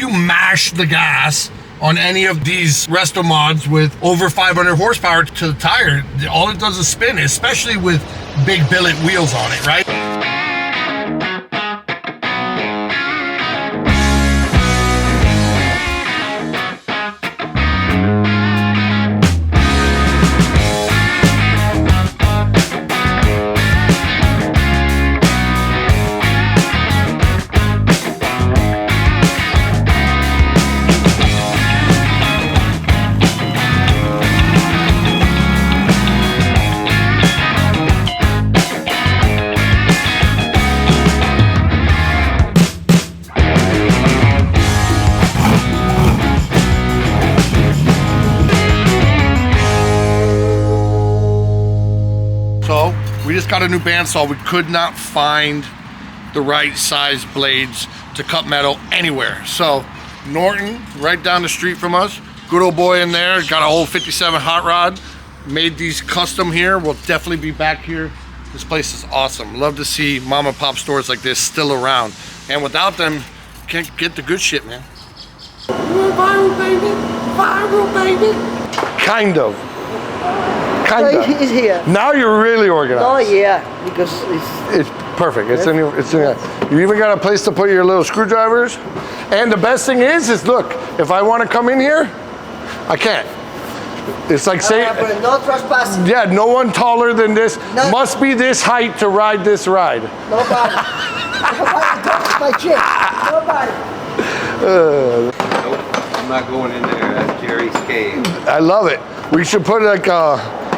you mash the gas on any of these Restomods with over 500 horsepower to the tire, all it does is spin, especially with big billet wheels on it, right? So we just got a new bandsaw. We could not find the right size blades to cut metal anywhere. So Norton, right down the street from us, good old boy in there, got a whole 57 hot rod, made these custom here. We'll definitely be back here. This place is awesome. Love to see mom and pop stores like this still around. And without them, can't get the good shit, man. Viral, baby. Viral, baby. Kind of. Kinda. He's here. Now you're really organized. Oh yeah, because it's perfect. It's in you even got a place to put your little screwdrivers. And the best thing is look, if I want to come in here, I can't. It's like saying no trespassing. Yeah, no one taller than this must be this height to ride this ride. Nobody. Nobody touches my chick. Nobody. Nope, I'm not going in there. That's Jerry's cave. I love it. We should put like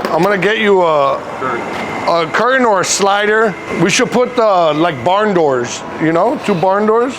I'm gonna get you a curtain or a slider. We should put like barn doors, you know, 2 barn doors.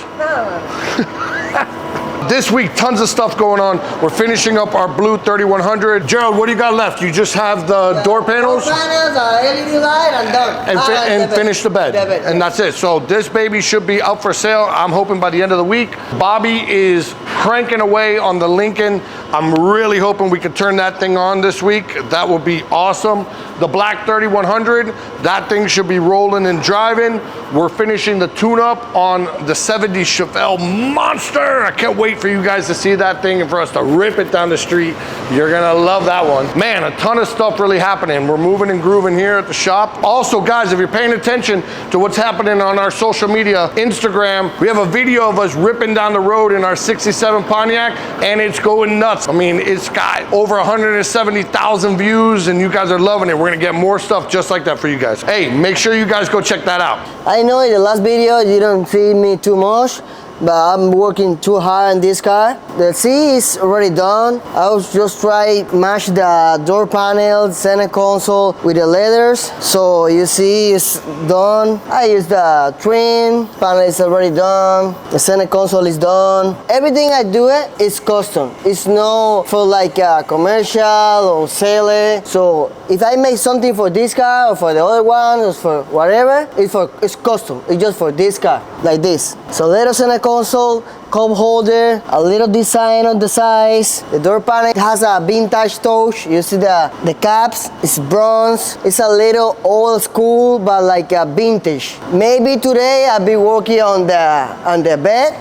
This week, tons of stuff going on. We're finishing up our blue 3100. Gerald, what do you got left? You just have the door panels? Door panels, LED light, and done. And finish the bed. And that's it. So this baby should be up for sale, I'm hoping by the end of the week. Bobby is cranking away on the Lincoln. I'm really hoping we could turn that thing on this week. That would be awesome. The black 3100, that thing should be rolling and driving. We're finishing the tune-up on the 70 Chevelle Monster. I can't wait for you guys to see that thing and for us to rip it down the street. You're gonna love that one. Man, a ton of stuff really happening. We're moving and grooving here at the shop. Also, guys, if you're paying attention to what's happening on our social media, Instagram, we have a video of us ripping down the road in our 67 Pontiac, and it's going nuts. I mean, it's got over 170,000 views, and you guys are loving it. We're gonna get more stuff just like that for you guys. Hey, make sure you guys go check that out. I know in the last video you didn't see me too much, but I'm working too hard on this car. The seat is already done. I was just trying to match the door panel, center console with the leathers. So you see it's done. I use the trim, panel is already done. The center console is done. Everything I do is custom. It's no for like a commercial or sell it. So if I make something for this car or for the other one or for whatever, it's custom. It's just for this car, like this. So little center console, cup holder, a little design on the sides. The door panel has a vintage touch. You see the caps, it's bronze. It's a little old school, but like a vintage. Maybe today I'll be working on the bed.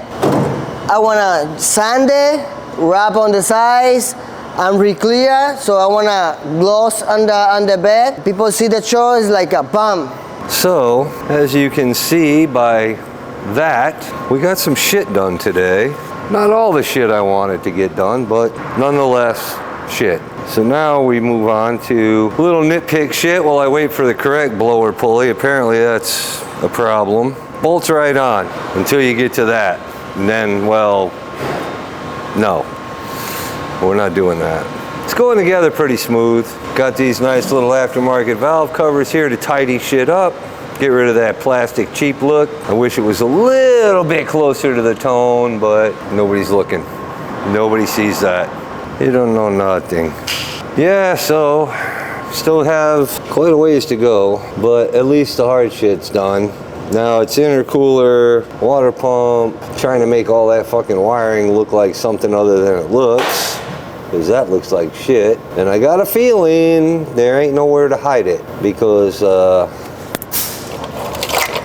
I wanna sand it, wrap on the sides, and re-clear. So I wanna gloss on the bed. People see the show, it's like a bump. So, as you can see by that, we got some shit done today. Not all the shit I wanted to get done, but nonetheless, shit. So now we move on to a little nitpick shit while I wait for the correct blower pulley. Apparently that's a problem. Bolts right on until you get to that. And then, well, no, we're not doing that. It's going together pretty smooth. Got these nice little aftermarket valve covers here to tidy shit up. Get rid of that plastic cheap look. I wish it was a little bit closer to the tone, but nobody's looking. Nobody sees that. You don't know nothing. Yeah, so still have quite a ways to go, but at least the hard shit's done. Now it's intercooler, water pump, trying to make all that fucking wiring look like something other than it looks, because that looks like shit. And I got a feeling there ain't nowhere to hide it, because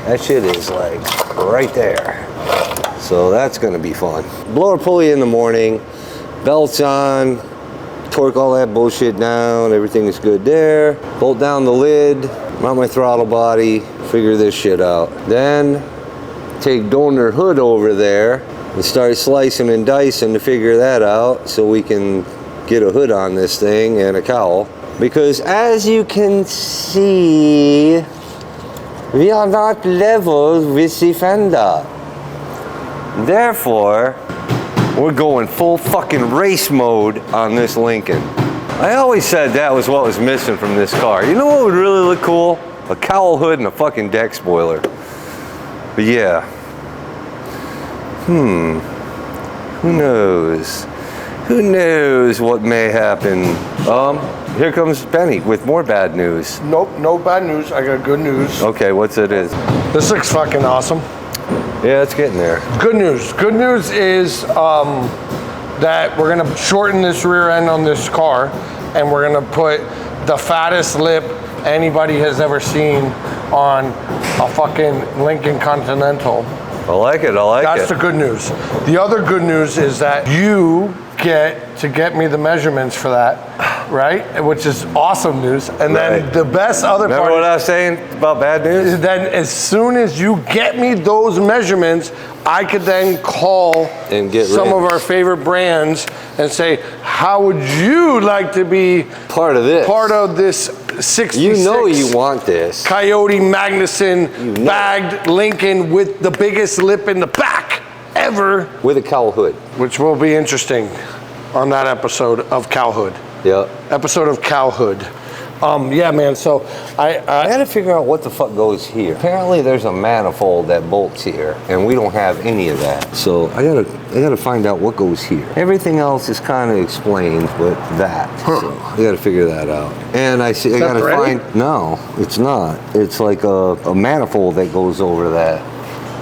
that shit is like right there. So that's gonna be fun. Blower pulley in the morning, belts on, torque all that bullshit down, everything is good there. Bolt down the lid, mount my throttle body, figure this shit out. Then take donor hood over there and start slicing and dicing to figure that out so we can get a hood on this thing and a cowl. Because as you can see, we are not level with the fender. Therefore, we're going full fucking race mode on this Lincoln. I always said that was what was missing from this car. You know what would really look cool? A cowl hood and a fucking deck spoiler. But yeah. Who knows? Who knows what may happen? Here comes Benny with more bad news. Nope, no bad news. I got good news. Okay, what's it is? This looks fucking awesome. Yeah, it's getting there. Good news. Good news is that we're gonna shorten this rear end on this car, and we're gonna put the fattest lip anybody has ever seen on a fucking Lincoln Continental. I like it, I like it. That's the good news. The other good news is that you get to get me the measurements for that, right? Which is awesome news. And then the best other Remember part what I was saying about bad news? is then as soon as you get me those measurements, I could then call and get some of our favorite brands and say, how would you like to be part of this 66? You know you want this. Coyote Magnuson bagged Lincoln with the biggest lip in the back ever. With a cowl hood. Which will be interesting on that episode of Cowhood. Yep. Episode of Cowhood. Yeah, man, so I gotta figure out what the fuck goes here. Apparently there's a manifold that bolts here, and we don't have any of that. So I gotta find out what goes here. Everything else is kind of explained, but that. So I gotta figure that out. And I gotta find, no, it's not. It's like a manifold that goes over that.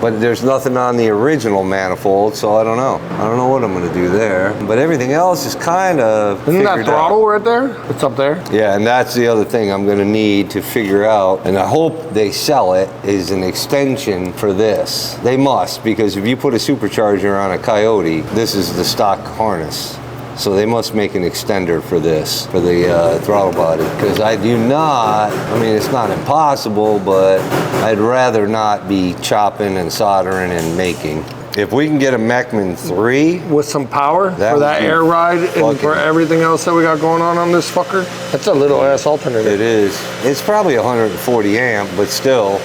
But there's nothing on the original manifold, so I don't know. I don't know what I'm gonna do there. But everything else is kind of Isn't that throttle right there? It's up there. Yeah, and that's the other thing I'm gonna need to figure out, and I hope they sell it, is an extension for this. They must, because if you put a supercharger on a Coyote, this is the stock harness. So they must make an extender for this, for the throttle body. Because I do not, I mean, it's not impossible, but I'd rather not be chopping and soldering and making. If we can get a Mechman 3. With some power for that air ride and for everything else that we got going on this fucker. That's a little ass alternator. It is. It's probably 140 amp, but still.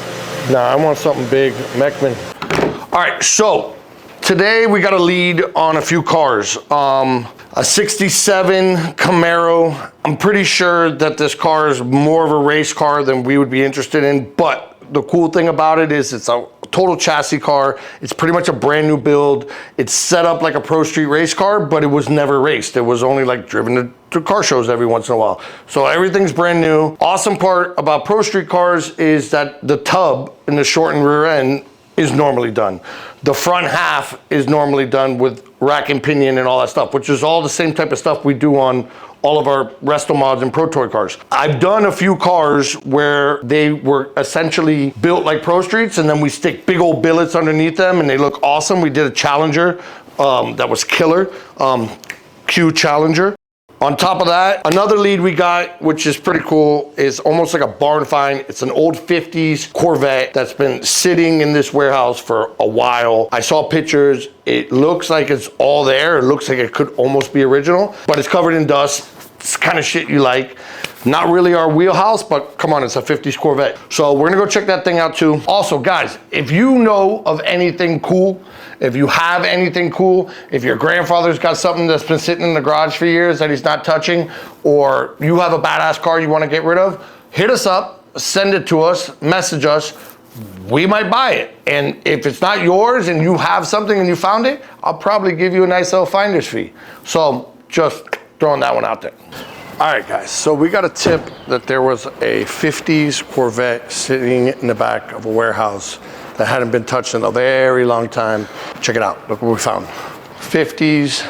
Nah, I want something big, Mechman. All right, so today we got a lead on a few cars. A 67 Camaro. I'm pretty sure that this car is more of a race car than we would be interested in, but the cool thing about it is it's a total chassis car. It's pretty much a brand new build. It's set up like a Pro Street race car, but it was never raced. It was only like driven to car shows every once in a while. So everything's brand new. Awesome part about Pro Street cars is that the tub in the shortened rear end is normally done. The front half is normally done with rack and pinion and all that stuff, which is all the same type of stuff we do on all of our Restomods and Pro Toy cars. I've done a few cars where they were essentially built like Pro Streets, and then we stick big old billets underneath them and they look awesome. We did a Challenger that was killer, Q Challenger. On top of that, another lead we got, which is pretty cool, is almost like a barn find. It's an old 50s Corvette that's been sitting in this warehouse for a while. I saw pictures. It looks like it's all there. It looks like it could almost be original, but it's covered in dust. It's kind of shit you like. Not really our wheelhouse, but come on, it's a 50s Corvette. So we're gonna go check that thing out too. Also, guys, if you know of anything cool, if you have anything cool, if your grandfather's got something that's been sitting in the garage for years that he's not touching, or you have a badass car you wanna get rid of, hit us up, send it to us, message us. We might buy it. And if it's not yours and you have something and you found it, I'll probably give you a nice little finder's fee. So just throwing that one out there. All right, guys, so we got a tip that there was a 50s Corvette sitting in the back of a warehouse that hadn't been touched in a very long time. Check it out, look what we found. 50s,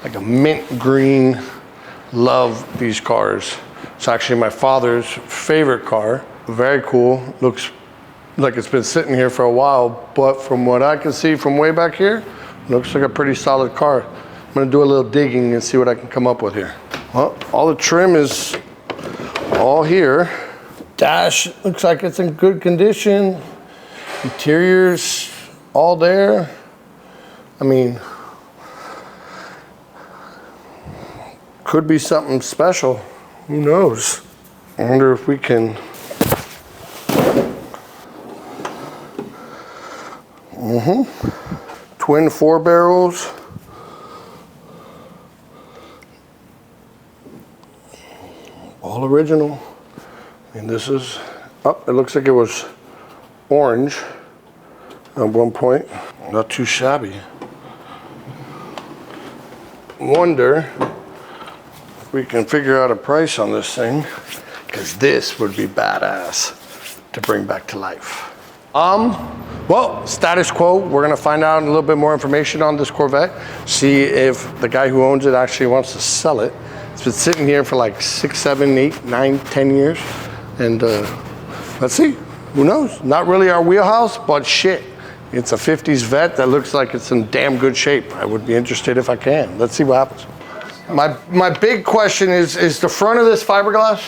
like a mint green. Love these cars. It's actually my father's favorite car. Very cool, looks like it's been sitting here for a while, but from what I can see from way back here, looks like a pretty solid car. I'm gonna do a little digging and see what I can come up with here. Well, all the trim is all here. Dash looks like it's in good condition. Interior's all there. I mean, could be something special. Who knows? I wonder if we can. Twin 4 barrels. All original. And this is, oh, it looks like it was orange at one point. Not too shabby. Wonder if we can figure out a price on this thing, because this would be badass to bring back to life. Well, status quo. We're gonna find out a little bit more information on this Corvette, see if the guy who owns it actually wants to sell it. It's been sitting here for like 6, 7, 8, 9, 10 years. And let's see, who knows? Not really our wheelhouse, but shit. It's a 50s Vet that looks like it's in damn good shape. I would be interested if I can. Let's see what happens. My big question is the front of this fiberglass?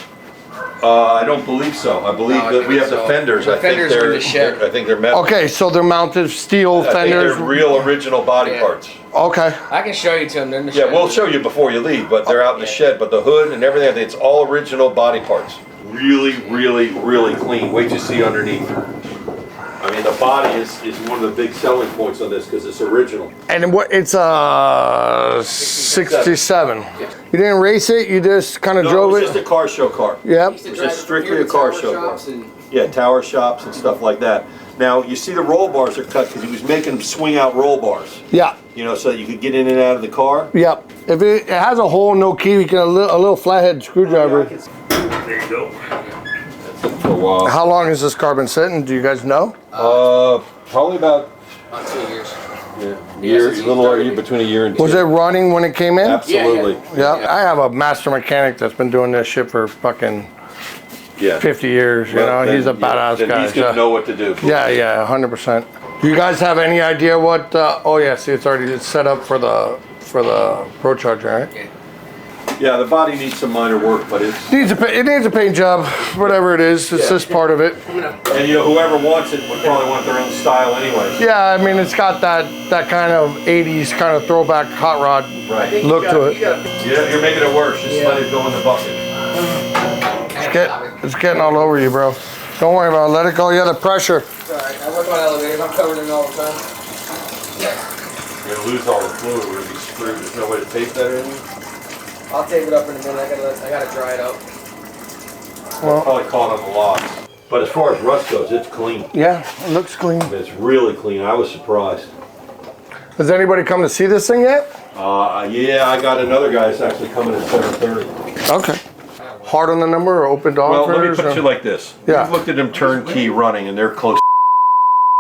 I don't believe so. I believe that we have the fenders. The fenders are in the shed. I think they're metal. Okay, so they're mounted steel I think fenders. they're real original body parts. Okay. I can show you to them. They're in the Yeah, shed. we'll show you before you leave, but they're out in the shed. But the hood and everything, I think it's all original body parts. Really, really, really clean. Wait till you see underneath. I mean, the body is one of the big selling points on this because it's original. And what? It's a 67. You didn't race it. You just kind of No, drove it was it. just a car show car. Yep. Used to It's drive just it strictly here a to car tower show shops car. and- Yeah, tower shops and stuff like that. Now you see the roll bars are cut because he was making swing out roll bars. Yeah. You know, so that you could get in and out of the car. Yep. If it has a hole, no key, you can a little flathead screwdriver. There you go. That's it for a while. How long has this car been sitting? Do you guys know? Probably about About 2 years. between a year and 2. Was it running when it came in? Absolutely. Yeah. I have a master mechanic that's been doing this shit for fucking Yeah. 50 years. You know, he's a badass then guy. He's gonna so- know what to do. Yeah, 100%. Do you guys have any idea what? Oh yeah, see, it's set up for the Pro Charger, right? Yeah, the body needs some minor work, but It needs a paint job, whatever it is. It's just part of it. and you know whoever wants it would probably want their own style anyway. Yeah, I mean, it's got that kind of 80s kind of throwback hot rod Right. look to it. You're making it worse. Just let it go in the bucket. It's getting all over you, bro. Don't worry about it. Let it go. Yeah, the pressure. Alright, I work on elevators. I'm covered in it all the time. You're gonna lose all the fluid. We're gonna be screwed. There's no way to tape that or anything. I'll tape it up in a minute. I gotta dry it out. Probably caught on the locks. But as far as rust goes, it's clean. Yeah, it looks clean. It's really clean. I was surprised. Has anybody come to see this thing yet? Yeah, I got another guy that's actually coming at 7:30. Okay. Hard on the number or open to Well, offers? let me put or- it like this. Yeah. We've looked at them turnkey running, and they're close.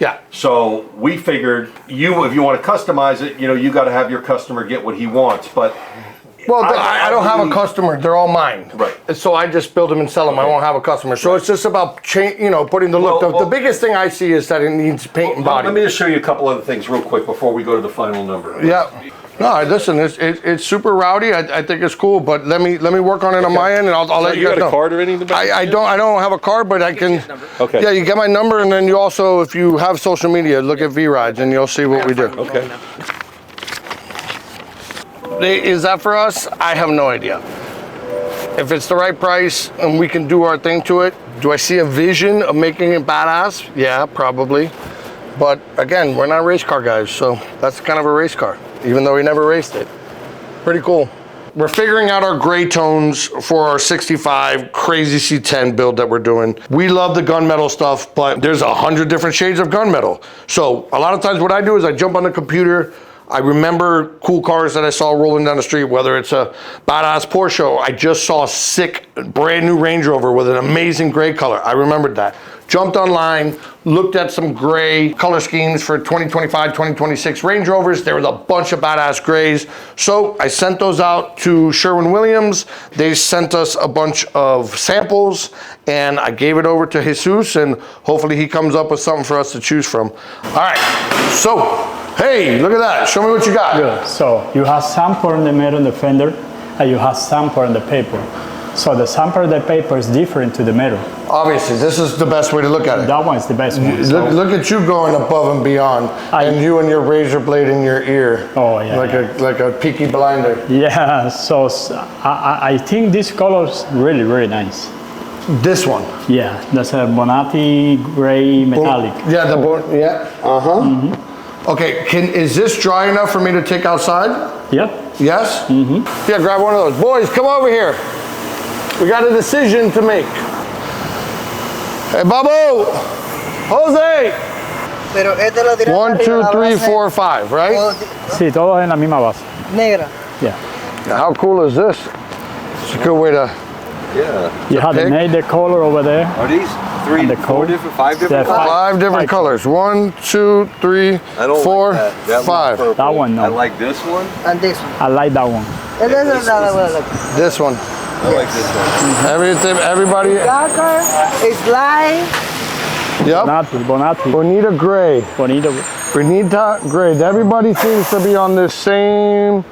Yeah. So we figured if you want to customize it, you got to have your customer get what he wants. But Well, I don't have a customer. They're all mine. Right. So I just build them and sell them. I won't have a customer. So it's just about putting the look. Well, The biggest thing I see is that it needs paint and body. let me just show you a couple other things real quick before we go to the final number. Yeah. No, listen, it's super rowdy. I think it's cool, but let me work on it on my end, and I'll let you guys know. got a card or anything? I don't have a card, but I can. Okay. Yeah, you get my number, and then you also, if you have social media, look at V-Rides, and you'll see what we do. Okay. Is that for us? I have no idea. If it's the right price and we can do our thing to it, do I see a vision of making it badass? Yeah, probably. But again, we're not race car guys, so that's kind of a race car, even though we never raced it. Pretty cool. We're figuring out our gray tones for our 65 crazy C10 build that we're doing. We love the gunmetal stuff, but there's 100 different shades of gunmetal. So a lot of times what I do is I jump on the computer, I remember cool cars that I saw rolling down the street, whether it's a badass Porsche. I just saw a sick brand new Range Rover with an amazing gray color. I remembered that. jumped online, looked at some gray color schemes for 2025, 2026 Range Rovers. There was a bunch of badass grays. So I sent those out to Sherwin-Williams. They sent us a bunch of samples and I gave it over to Jesus and hopefully he comes up with something for us to choose from. All right, so, hey, look at that. Show me what you got. Good. So you have sample in the middle of the fender and you have sample in the paper. So the sample of the paper is different to the metal. Obviously, this is the best way to look at it. That one is the best one. Look at you going above and beyond, and you and your razor blade in your ear. Oh yeah. Like a Peaky Blinder. Yeah. So I think this color is really, really nice. This one. Yeah. That's a Bonatti gray metallic. Yeah. Okay. Is this dry enough for me to take outside? Yep. Yes. Yeah. Grab one of those. Boys, come over here. We got a decision to make. Hey, Babu, Jose. Pero este lo tiraste 1, 2, 3, 4, 5, right? Sí, todos en la misma base. Negra. Yeah. How cool is this? It's a good way to. Yeah. You have pick. the color over there. Are these And the 4 code? different, 5 different Yeah, colors? 5 different colors. 1, 2, 3, I don't 4, like that. That 5. one's purple. That one, no. I like this one. And this one. I like that one. This one. I like this one. Everybody. Darker, it's light. Yep. Bonatti. Bonita gray. Bonito. Bonita gray. Everybody seems to be on this same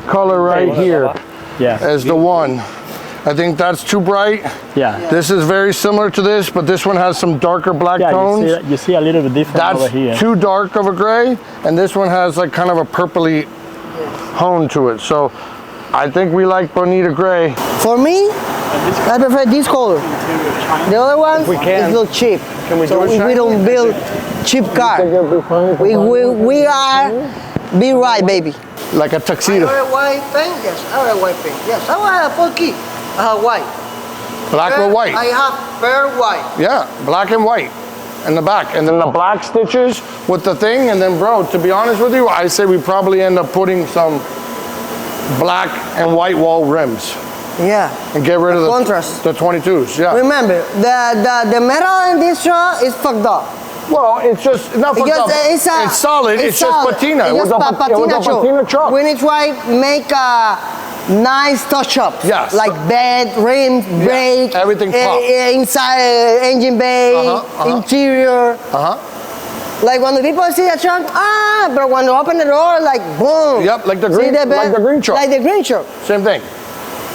color right here Yeah. as the one. I think that's too bright. Yeah. This is very similar to this, but this one has some darker black Yeah, tones. you see a little bit different over That's here. too dark of a gray, and this one has like kind of a purpley hone to it. So I think we like Bonita gray. For me, I prefer this color. The other one is a little cheap. Can we So do it, Shaq? we don't build cheap car. We are be right, baby. Like a tuxedo. I have a white paint, yes. I have a white paint, yes. I have a Polky. I have white. Black or white? I have bare white. Yeah, black and white in the back. And then the black stitches with the thing. And then, bro, to be honest with you, I say we probably end up putting some black and white wall rims Yeah. and get rid of the Contrast. the 22s. Yeah. Remember, the metal in this truck is fucked up. Well, it's just not fucked up. Because It's solid. It's just solid. patina. It's just patina truck. We need to make a nice touch-up. Yes. Like bed, rims, brake. everything pop. Inside engine bay, interior. Like when the people see a truck, but when you open the door, like boom. Yep, like the See green, the bed? like the green truck. Like the green truck. Same thing.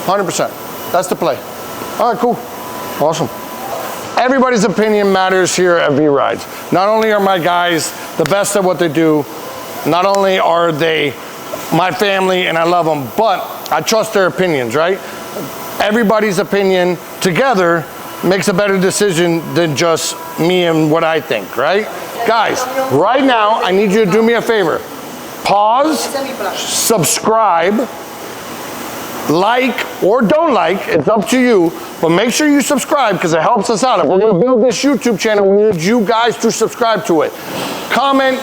100%. That's the play. All right, cool. Awesome. Everybody's opinion matters here at V-Rides. Not only are my guys the best at what they do, not only are they my family and I love them, but I trust their opinions, right? Everybody's opinion together makes a better decision than just me and what I think, right? Guys, right now, I need you to do me a favor. Pause, subscribe, like or don't like, it's up to you, but make sure you subscribe because it helps us out. If we're gonna build this YouTube channel, we need you guys to subscribe to it. Comment,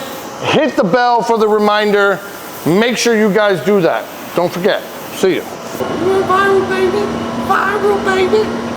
hit the bell for the reminder. Make sure you guys do that. Don't forget. See you. Viral, baby. Viral, baby.